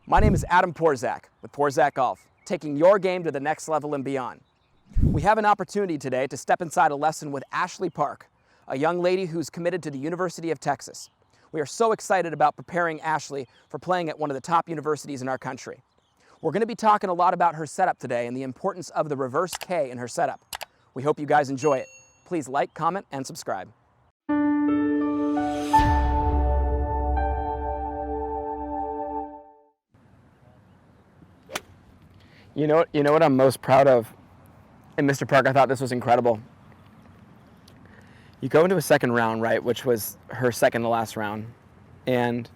My name is Adam Porzak with Porzak Golf, taking your game to the next level and beyond. We have an opportunity today to step inside a lesson with Ashley Park, a young lady who's committed to the University of Texas. We are so excited about preparing Ashley for playing at one of the top universities in our country. We're going to be talking a lot about her setup today and the importance of the reverse K in her setup. We hope you guys enjoy it. Please like, comment, and subscribe. You know what I'm most proud of? And Mr. Park, I thought this was incredible. You go into a second round, right, which was her second to last round, and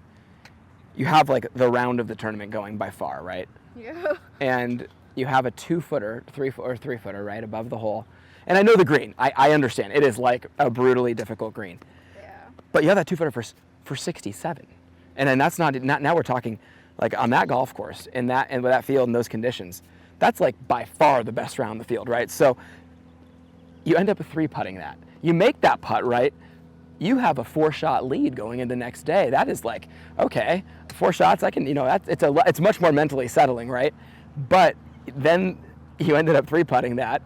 you have like the round of the tournament going by far, right? Yeah. And you have a 2-footer, 3-footer, right, above the hole. And I know the green. I understand. It is like a brutally difficult green. Yeah. But you have that 2-footer for 67. And then that's not now we're talking like on that golf course and with that field and those conditions. That's like by far the best round in the field, right? So you end up 3-putting that. You make that putt, right? You have a 4-shot lead going into the next day. That is like, okay, 4 shots, I can, it's much more mentally settling, right? But then you ended up 3-putting that.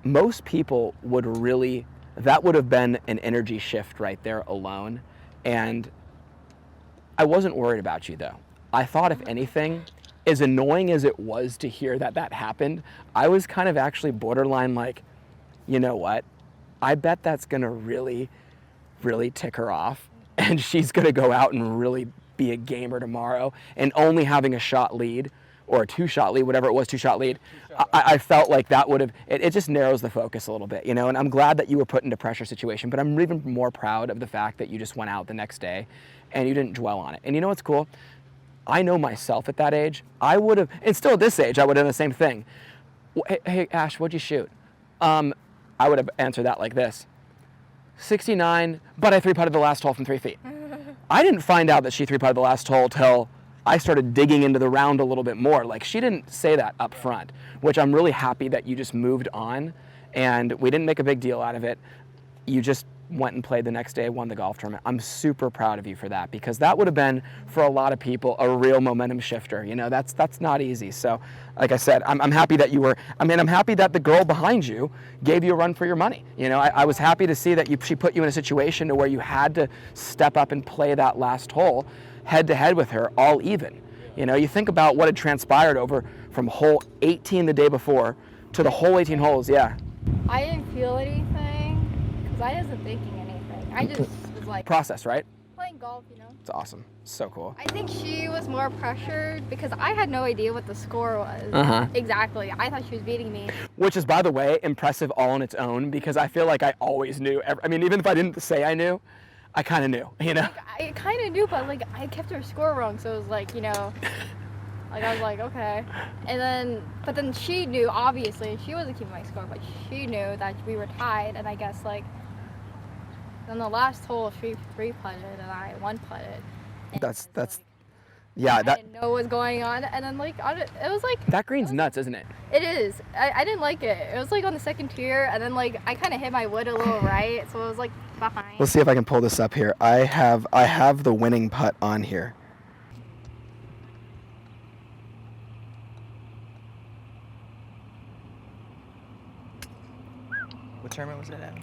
Most people that would have been an energy shift right there alone. And I wasn't worried about you though. I thought if anything, as annoying as it was to hear that happened, I was kind of actually borderline like, you know what? I bet that's gonna really, really tick her off. And she's gonna go out and really be a gamer tomorrow. And only having a shot lead or a 2-shot lead, whatever it was, 2-shot lead, I felt like that would have, it just narrows the focus a little bit, and I'm glad that you were put into pressure situation, but I'm even more proud of the fact that you just went out the next day and you didn't dwell on it. And you know what's cool? I know myself at that age, I would have, and still at this age, I would have done the same thing. Hey Ash, what'd you shoot? I would have answered that like this. 69, but I 3-putted the last hole from 3 feet. I didn't find out that she 3-putted the last hole till I started digging into the round a little bit more. Like, she didn't say that up front, which I'm really happy that you just moved on and we didn't make a big deal out of it. You just went and played the next day, won the golf tournament. I'm super proud of you for that, because that would have been, for a lot of people, a real momentum shifter. That's not easy. So, like I said, I'm happy that I'm happy that the girl behind you gave you a run for your money. I was happy to see that she put you in a situation to where you had to step up and play that last hole head to head with her, all even. You think about what had transpired over from hole 18 the day before to the whole 18 holes. Yeah. I didn't feel anything because I wasn't thinking anything. I just was like process, right? playing golf, It's awesome. So cool. I think she was more pressured because I had no idea what the score was. Exactly. I thought she was beating me. Which is, by the way, impressive all on its own, because I feel like I always knew. Even if I didn't say I knew, I kind of knew, Like, I kind of knew, but like I kept her score wrong, so it was like, like I was like, okay. But then she knew, obviously, she wasn't keeping my score, but she knew that we were tied, and I guess like, then the last hole she 3-putted and I 1-putted. Yeah, I didn't know what was going on, and then like it was like that green's nuts, isn't it? It is. I didn't like it. It was like on the second tier, and then like I kind of hit my wood a little right, so it was like behind. Let's see if I can pull this up here. I have the winning putt on here. What tournament was it at?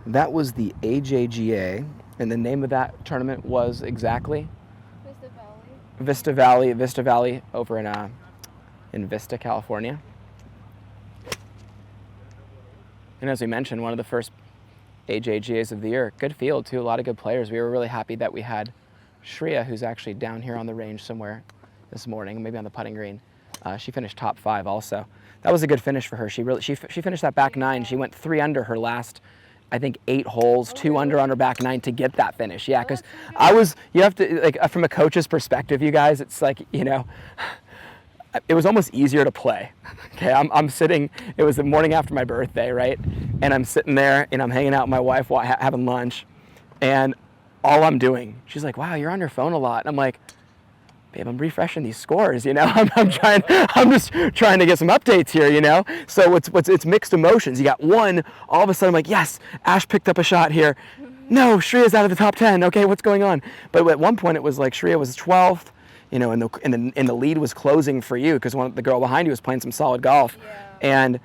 That was the AJGA, and the name of that tournament was exactly Vista Valley over in Vista, California. And as we mentioned, one of the first AJGAs of the year. Good field too, a lot of good players. We were really happy that we had Shreya, who's actually down here on the range somewhere this morning, maybe on the putting green. She finished top 5 also. That was a good finish for her. She finished that back 9. She went 3 under her last, I think, 8 holes, 2 under on her back 9 to get that finish. Yeah, because you have to, like, from a coach's perspective, you guys, it's like, it was almost easier to play. Okay, I'm sitting, it was the morning after my birthday, right? And I'm sitting there and I'm hanging out with my wife having lunch, and all I'm doing, she's like, wow, you're on your phone a lot. And I'm like, babe, I'm refreshing these scores, I'm just trying to get some updates here, So it's mixed emotions. You got one, all of a sudden I'm like, yes, Ash picked up a shot here. No, Shreya's out of the top 10. Okay, what's going on? But at one point it was like Shreya was 12th, you know, and the lead was closing for you because the girl behind you was playing some solid golf. Yeah. And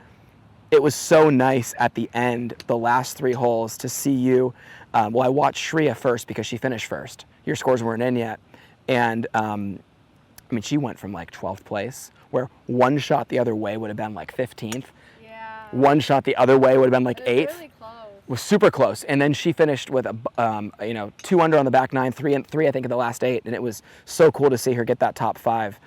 it was so nice at the end, the last 3 holes, to see you. Well, I watched Shreya first because she finished first. Your scores weren't in yet. And I mean, she went from like 12th place, where one shot the other way would have been like 15th. Yeah. One shot the other way would have been like 8th. Really close. Was super close. And then she finished with you know, 2 under on the back 9, 3 I think in the last 8, and it was so cool to see her get that top 5.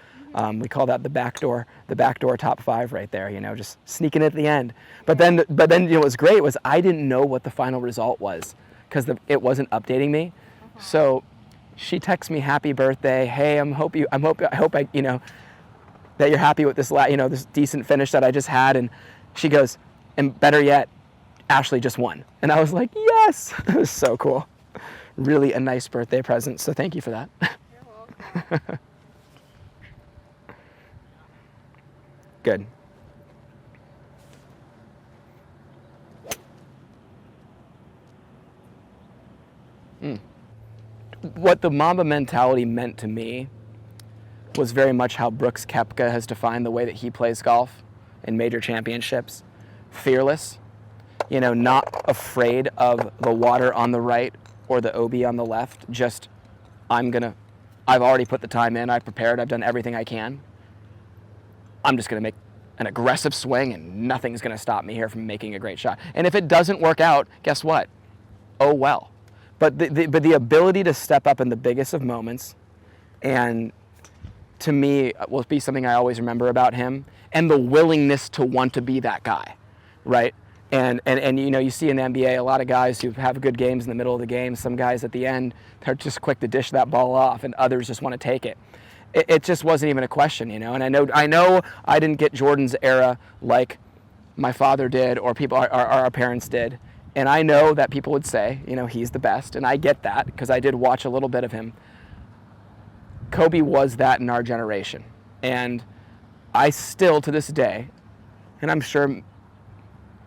We call that the backdoor top 5 right there, you know, just sneaking it at the end. But then you know, what was great was I didn't know what the final result was because it wasn't updating me. So she texts me happy birthday. Hey, I hope I you know, that you're happy with this you know, this decent finish that I just had. And she goes, and better yet, Ashley just won. And I was like, yes. It was so cool. Really a nice birthday present. So thank you for that. You're welcome. Good. What the Mamba mentality meant to me was very much how Brooks Koepka has defined the way that he plays golf in major championships. Fearless, you know, not afraid of the water on the right or the OB on the left. Just, I've already put the time in, I've prepared, I've done everything I can. I'm just going to make an aggressive swing and nothing's going to stop me here from making a great shot. And if it doesn't work out, guess what? Oh well. But the ability to step up in the biggest of moments, and to me will be something I always remember about him, and the willingness to want to be that guy, right? And you know, you see in the NBA a lot of guys who have good games in the middle of the game. Some guys at the end, they're just quick to dish that ball off, and others just want to take it. It just wasn't even a question, you know. And I know I didn't get Jordan's era like my father did, or our parents did. And I know that people would say, you know, he's the best, and I get that because I did watch a little bit of him. Kobe was that in our generation, and I still, to this day, and I'm sure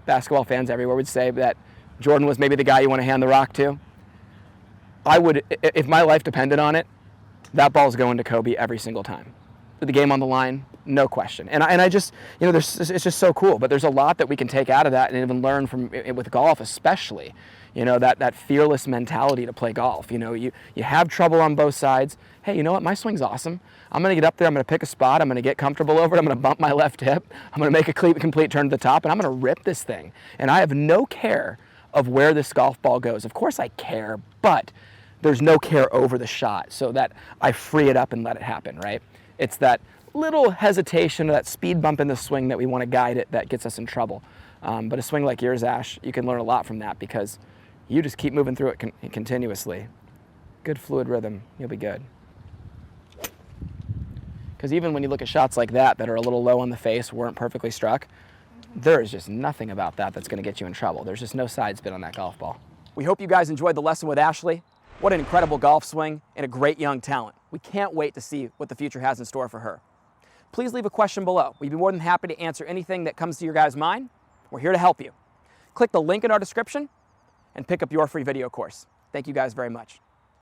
basketball fans everywhere would say that Jordan was maybe the guy you want to hand the rock to. I would, if my life depended on it, that ball's going to Kobe every single time. The game on the line, no question. And I just, you know, it's just so cool. But there's a lot that we can take out of that and even learn from with golf, especially. You know, that fearless mentality to play golf. You know, you have trouble on both sides. Hey, you know what? My swing's awesome. I'm going to get up there. I'm going to pick a spot. I'm going to get comfortable over it. I'm going to bump my left hip. I'm going to make a complete turn to the top, and I'm going to rip this thing. And I have no care of where this golf ball goes. Of course I care, but there's no care over the shot, so that I free it up and let it happen, right? It's that little hesitation or that speed bump in the swing that we want to guide it that gets us in trouble. But a swing like yours, Ash, you can learn a lot from that because you just keep moving through it continuously. Good fluid rhythm, you'll be good. Because even when you look at shots like that are a little low on the face, weren't perfectly struck, there is just nothing about that that's going to get you in trouble. There's just no side spin on that golf ball. We hope you guys enjoyed the lesson with Ashley. What an incredible golf swing and a great young talent. We can't wait to see what the future has in store for her. Please leave a question below. We'd be more than happy to answer anything that comes to your guys' mind. We're here to help you. Click the link in our description and pick up your free video course. Thank you guys very much.